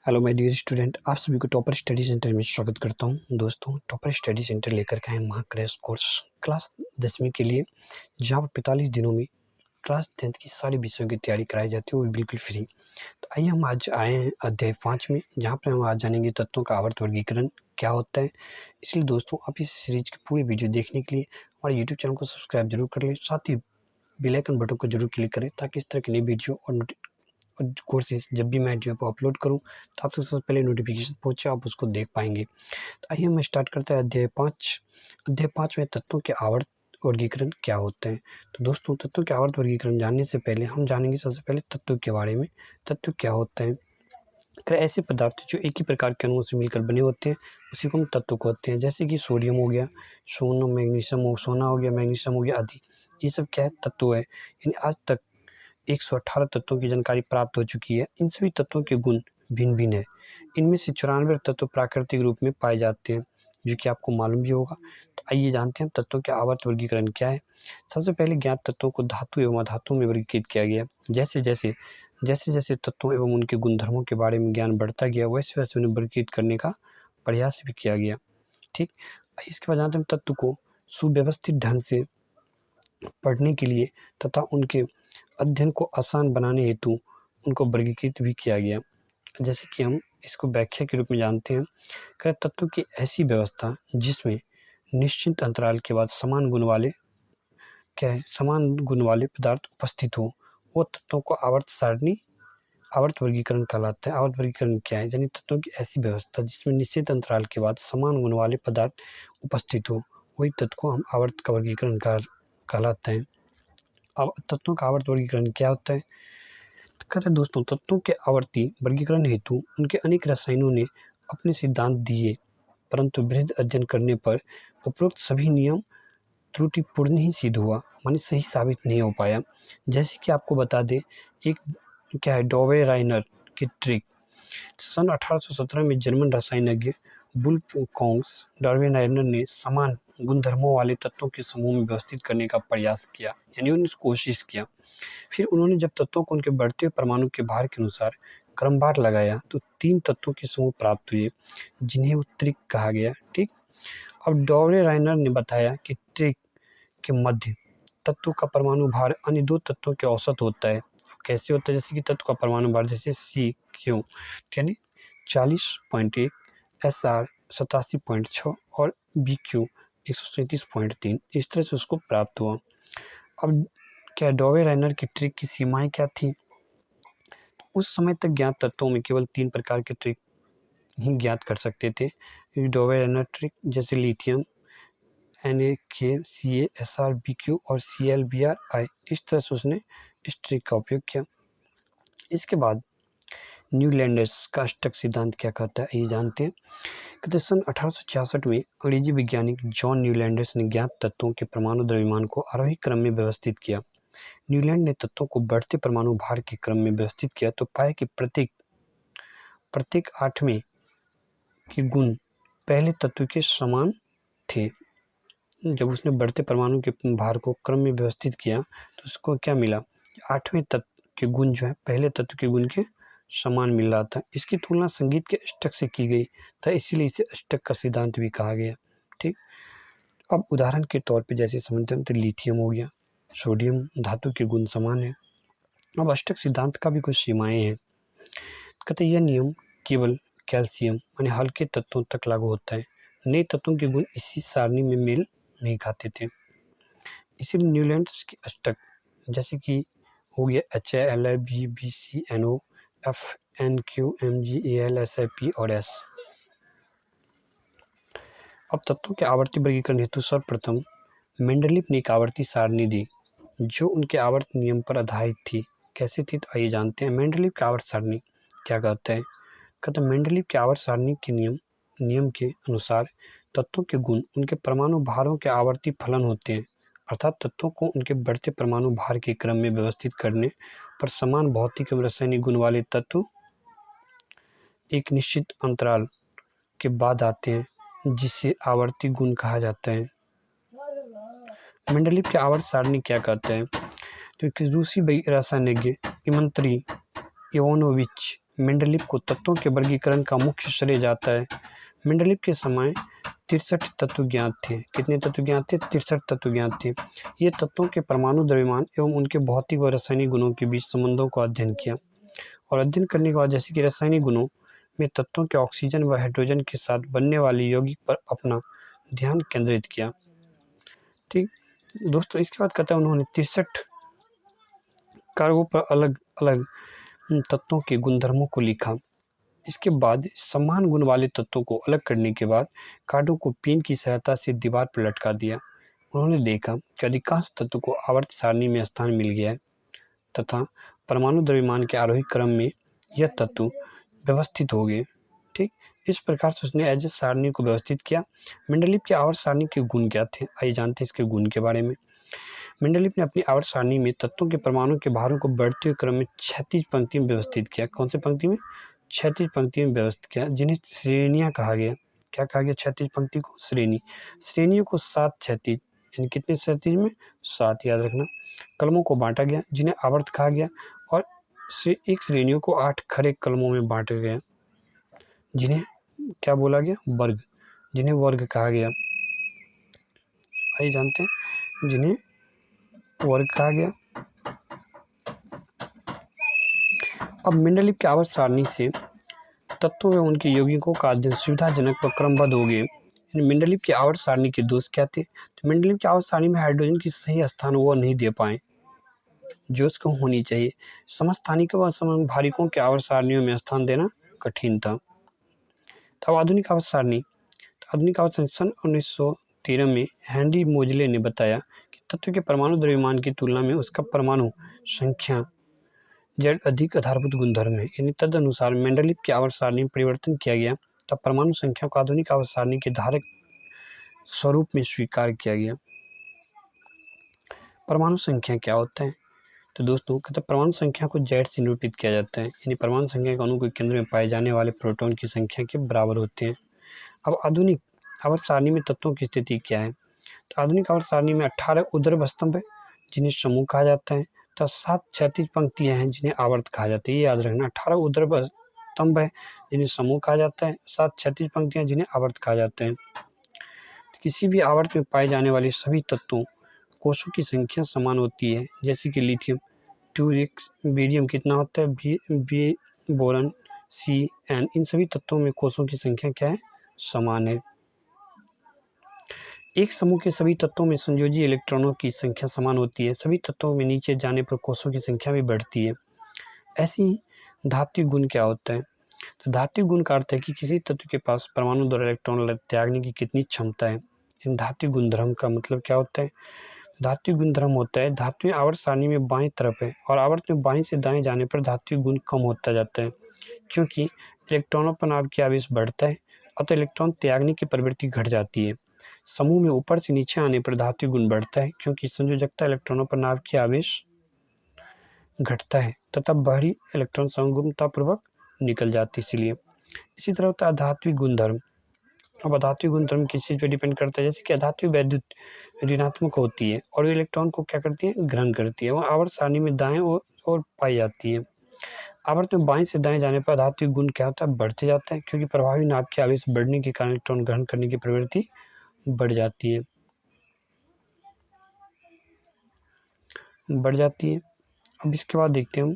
Hello my dear student, आप सभी को टॉपर स्टडी सेंटर में स्वागत करता हूं। दोस्तों, टॉपर स्टडी सेंटर लेकर के आए महा क्रैश कोर्स क्लास 10वीं के लिए, जहां पर 45 दिनों में क्लास 10th की सारी विषयों की तैयारी कराई जाती है और बिल्कुल फ्री। तो आइए हम आज आए हैं अध्याय 5 में, जहां पर हम आज जानेंगे तत्वों का आवर्त वर्गीकरण क्या होता है। इसलिए दोस्तों, आप इस सीरीज की पूरी वीडियो देखने के लिए हमारे यूट्यूब चैनल को सब्सक्राइब जरूर कर लें, साथ ही बेल आइकन बटन को जरूर क्लिक करें, ताकि इस तरह की नई वीडियो और कोर्सेज जब भी मैं जो अपलोड करूं तो आपसे सबसे पहले नोटिफिकेशन पहुंचे, आप उसको देख पाएंगे। तो आइए हम स्टार्ट करते हैं अध्याय 5 में तत्वों के आवर्त वर्गीकरण क्या होते हैं। तो दोस्तों, तत्वों के आवर्त वर्गीकरण जानने से पहले हम जानेंगे सबसे पहले तत्वों के बारे में। तत्व क्या होते हैं? तो ऐसे पदार्थ जो एक ही प्रकार के अणुओं से मिलकर बने होते हैं, उसी को हम तत्व कहते हैं। जैसे कि सोडियम हो गया, सोना हो गया, मैग्नीशियम हो गया आदि। ये सब क्या है? तत्व है। यानी आज तक 118 तत्वों की जानकारी प्राप्त हो चुकी है। इन सभी तत्वों के गुण भिन्न भिन्न है। इनमें से 94 तत्व प्राकृतिक रूप में पाए जाते हैं, जो कि आपको मालूम भी होगा। तो आइए जानते हैं तत्वों के आवर्त वर्गीकरण क्या है। सबसे पहले ज्ञात तत्वों को धातु एवं अधातु में वर्गीकृत किया गया। जैसे जैसे तत्वों एवं उनके गुणधर्मों के बारे में ज्ञान बढ़ता गया, वैसे वैसे उन्हें वर्गीकृत करने का प्रयास भी किया गया। ठीक, इसके बाद जानते हैं तत्व को सुव्यवस्थित ढंग से पढ़ने के लिए तथा उनके अध्ययन को आसान बनाने हेतु उनको वर्गीकृत भी किया गया। जैसे कि हम इसको व्याख्या के रूप में जानते हैं, तत्वों की ऐसी व्यवस्था जिसमें निश्चित अंतराल के बाद समान गुण वाले पदार्थ उपस्थित हो, वो तत्वों को आवर्त वर्गीकरण कहलाता है। आवर्त वर्गीकरण क्या है? यानी तत्वों की ऐसी व्यवस्था जिसमें निश्चित अंतराल के बाद समान गुण वाले पदार्थ उपस्थित हो, वही तत्व को हम आवर्त का वर्गीकरण कहलाते हैं। अब तत्वों का आवर्त वर्गीकरण क्या होता है? कहते हैं दोस्तों, तत्वों के आवर्ती वर्गीकरण हेतु उनके अनेक रसायनों ने अपने सिद्धांत दिए, परंतु वृहद अध्ययन करने पर उपरोक्त सभी नियम त्रुटिपूर्ण ही सिद्ध हुआ, माने सही साबित नहीं हो पाया। जैसे कि आपको बता दें, एक क्या है, डॉवे राइनर की ट्रिक। सन 1817 में जर्मन रसायनज्ञ वुल्फगॉन्ग्स डार्विनायर ने समान गुणधर्मों वाले तत्वों के समूह में व्यवस्थित करने का प्रयास किया, यानी उन्होंने कोशिश किया। फिर उन्होंने जब तत्वों को उनके बढ़ते हुए परमाणु के भार के अनुसार क्रमवार लगाया, तो 3 तत्वों के समूह प्राप्त हुए, जिन्हें उत्तरिक कहा गया। ठीक, अब डॉवरे राइनर ने बताया कि ट्रिक के मध्य तत्व का परमाणु भार अन्य 2 तत्वों के औसत होता है। कैसे होता है? जैसे कि तत्व का परमाणु भार जैसे CQ यानी 40.1, SR 87.6 और BQ 137.3, इस तरह से उसको प्राप्त हुआ। अब क्या डॉवे राइनर की ट्रिक की सीमाएं क्या थी? उस समय तक ज्ञात तत्वों में केवल 3 प्रकार के ट्रिक ही ज्ञात कर सकते थे। डॉवे राइनर ट्रिक जैसे lithium, NaK, Ca, Sr, Bq और Cl, Br, I, इस तरह से उसने इस ट्रिक का उपयोग किया। इसके बाद न्यूलैंडर्स का अष्टक सिद्धांत क्या कहता है, ये जानते हैं। कहते सन 1866 में अंग्रेजी वैज्ञानिक जॉन न्यूलैंडर्स ने ज्ञात तत्वों के परमाणु द्रव्यमान को आरोही क्रम में व्यवस्थित किया। न्यूलैंड ने तत्वों को बढ़ते परमाणु भार के क्रम में व्यवस्थित किया, तो पाया कि प्रत्येक 8वें के गुण पहले तत्व के समान थे। जब उसने बढ़ते परमाणु के भार को क्रम में व्यवस्थित किया, तो उसको क्या मिला? 8वें तत्व के गुण जो है पहले तत्व के गुण के समान मिल रहा था। इसकी तुलना संगीत के अष्टक से की गई था, इसीलिए इसे अष्टक का सिद्धांत भी कहा गया। ठीक, अब उदाहरण के तौर पे जैसे समझते हैं, तो लिथियम हो गया, सोडियम धातु के गुण समान है। अब अष्टक सिद्धांत का भी कुछ सीमाएं हैं। कहते यह नियम केवल कैल्शियम यानी हल्के तत्वों तक लागू होता है। नए तत्वों के गुण इसी सारणी में मेल नहीं खाते थे। इसीलिए न्यूलैंड्स की अष्टक जैसे कि हो गया HALI, BBCNO, FNQMGAL, SIP और S। अब तत्वों के आवर्ती वर्गीकरण हेतु सर्वप्रथम मेंडलीव ने एक आवर्ती सारणी दी, जो उनके आवर्त नियम पर आधारित थी। कैसे थी? तो आइए जानते हैं। मेंडलीव की आवर्त सारणी क्या कहता है? कहते हैं मेंडलीव की आवर्त सारणी के नियम के अनुसार तत्वों के गुण उनके परमाणु भारों के आवर्ती फलन होते हैं, अर्थात तत्वों को उनके बढ़ते परमाणु भार के क्रम में व्यवस्थित करने पर समान भौतिक एवं रासायनिक गुण वाले तत्व एक निश्चित अंतराल के बाद आते हैं, जिसे आवर्ती गुण कहा जाता है। मेंडलीव की आवर्त सारणी क्या कहता है? तो रूसी रसायनज्ञ इमंत्री इवानोविच मेंडलीव को तत्वों के वर्गीकरण का मुख्य श्रेय जाता है। मेंडलीव के समय 63 तत्व ज्ञात थे। कितने तत्व ज्ञात थे? 63 तत्व ज्ञात थे। ये तत्वों के परमाणु द्रव्यमान एवं उनके भौतिक व रासायनिक गुणों के बीच संबंधों को अध्ययन किया, और अध्ययन करने के बाद जैसे कि रासायनिक गुणों में तत्वों के ऑक्सीजन व हाइड्रोजन के साथ बनने वाले यौगिक पर अपना ध्यान केंद्रित किया। ठीक दोस्तों, इसके बाद कहता है उन्होंने 63 कारकों पर अलग अलग तत्वों के गुणधर्मों को लिखा। इसके बाद समान गुण वाले तत्वों को अलग करने के बाद कार्डों को पेन की सहायता से दीवार पर लटका दिया। उन्होंने देखा कि अधिकांश तत्व को आवर्त सारणी में स्थान मिल गया है तथा परमाणु द्रव्यमान के आरोही क्रम में यह तत्व व्यवस्थित हो गए। ठीक, इस प्रकार से उसने एज सारणी को व्यवस्थित किया। मेंडलीव की आवर्त सारणी के गुण क्या थे? आइए जानते हैं इसके गुण के बारे में। मेंडलीव ने अपनी आवर्त सारणी में तत्वों के परमाणु के भारों को बढ़ते हुए क्रम में क्षैतिज पंक्ति में व्यवस्थित किया। कौन से पंक्ति में? क्षैतिज पंक्ति में व्यवस्थित किया, जिन्हें श्रेणियां कहा गया। क्या कहा गया? क्षैतिज पंक्ति को श्रेणी। श्रेणियों को 7 क्षैतिज, यानी कितने क्षैतिज में? 7, याद रखना। कलमों को बांटा गया, जिन्हें आवर्त कहा गया, और एक श्रेणियों को 8 खड़े कलमों में बांटा गया, जिन्हें क्या बोला गया? वर्ग, जिन्हें वर्ग कहा गया। आइए जानते हैं जिन्हें वर्ग कहा गया। अब मेंडलीव की आवर्त सारणी से तत्वों एवं उनके यौगिकों का अध्ययन सुविधाजनक व क्रमबद्ध हो गए। मेंडलीव की आवर्त सारणी के दोष क्या थे? तो मेंडलीव की आवर्त सारणी में हाइड्रोजन की सही स्थान वो नहीं दे पाए जो उसको होनी चाहिए। समस्थानिकों व समभारिकों के आवर्त सारणियों में स्थान देना कठिन था। तब आधुनिक आवर्त सारणी, आधुनिक आवर्त सारणी सन 1913 में हेनरी मोजले ने बताया कि तत्व के परमाणु द्रव्यमान की तुलना में उसका परमाणु संख्या जेड अधिक आधारभूत गुणधर्म है। यानी तदनुसार मेंडलीव की आवर्त सारणी में परिवर्तन किया गया, तब परमाणु संख्या को आधुनिक आवर्त सारणी के धारक स्वरूप में स्वीकार किया गया। परमाणु संख्या क्या होता है? तो दोस्तों कहते हैं परमाणु संख्या को जेड से निरूपित किया जाता है, यानी परमाणु संख्या के अणु के केंद्र में पाए जाने वाले प्रोटॉन की संख्या के बराबर होते हैं। अब आधुनिक आवर्त सारणी में तत्वों की स्थिति क्या है? तो आधुनिक आवर्त सारणी में 18 ऊर्ध्व स्तंभ है, जिन्हें समूह कहा जाता है, तो 7 क्षैतिज पंक्तियां हैं, जिन्हें आवर्त कहा जाता है। ये याद रखना, 18 ऊर्ध्व स्तंभ है, जिन्हें समूह कहा जाता है, 7 क्षैतिज पंक्तियां जिन्हें आवर्त कहा जाता है। किसी भी आवर्त में पाए जाने वाले सभी तत्वों कोषों की संख्या समान होती है, जैसे कि लिथियम 2x, बेरियम कितना होता है? बी, बोरन Cn, इन सभी तत्वों में कोषों की संख्या क्या है? समान है। एक समूह के सभी तत्वों में संयोजी इलेक्ट्रॉनों की संख्या समान होती है। सभी तत्वों में नीचे जाने पर कोषों की संख्या भी बढ़ती है। ऐसी धात्विक गुण क्या होता है? तो धात्विक गुण का अर्थ है कि किसी तत्व के पास परमाणु द्वारा इलेक्ट्रॉन त्यागने की कितनी क्षमता है। इन धात्विक गुणधर्म का मतलब क्या होता है? धात्विक गुणधर्म होता है धातुएं आवर्त सारणी में बाएं तरफ है और आवर्त में बाएं से दाएं जाने पर धात्विक गुण कम होता जाता है, क्योंकि इलेक्ट्रॉनों पर नाभ की आवेश बढ़ता है, अतः इलेक्ट्रॉन त्यागने की प्रवृत्ति घट जाती है। समूह में ऊपर से नीचे आने पर धात्विक गुण बढ़ता है, क्योंकि संयोजकता इलेक्ट्रॉनों पर नाभ की आवेश घटता है तथा बाहरी इलेक्ट्रॉन समगुणतापूर्वक निकल जाती है। इसलिए इसी तरह होता है धात्विक गुणधर्म। अब अधात्विक गुणधर्म किस चीज़ पे डिपेंड करता है? जैसे कि अधात्विक वैद्युत ऋणात्मक होती है और इलेक्ट्रॉन को क्या करती है? ग्रहण करती है। वो आवर्त सारणी में दाएं और पाई जाती है। आवर्त में बाएं से दाएं जाने पर अधात्विक गुण क्या होता है? बढ़ते जाता है, क्योंकि प्रभावी नाभ के आवेश बढ़ने के कारण इलेक्ट्रॉन ग्रहण करने की प्रवृत्ति बढ़ जाती है। अब इसके बाद देखते हैं हम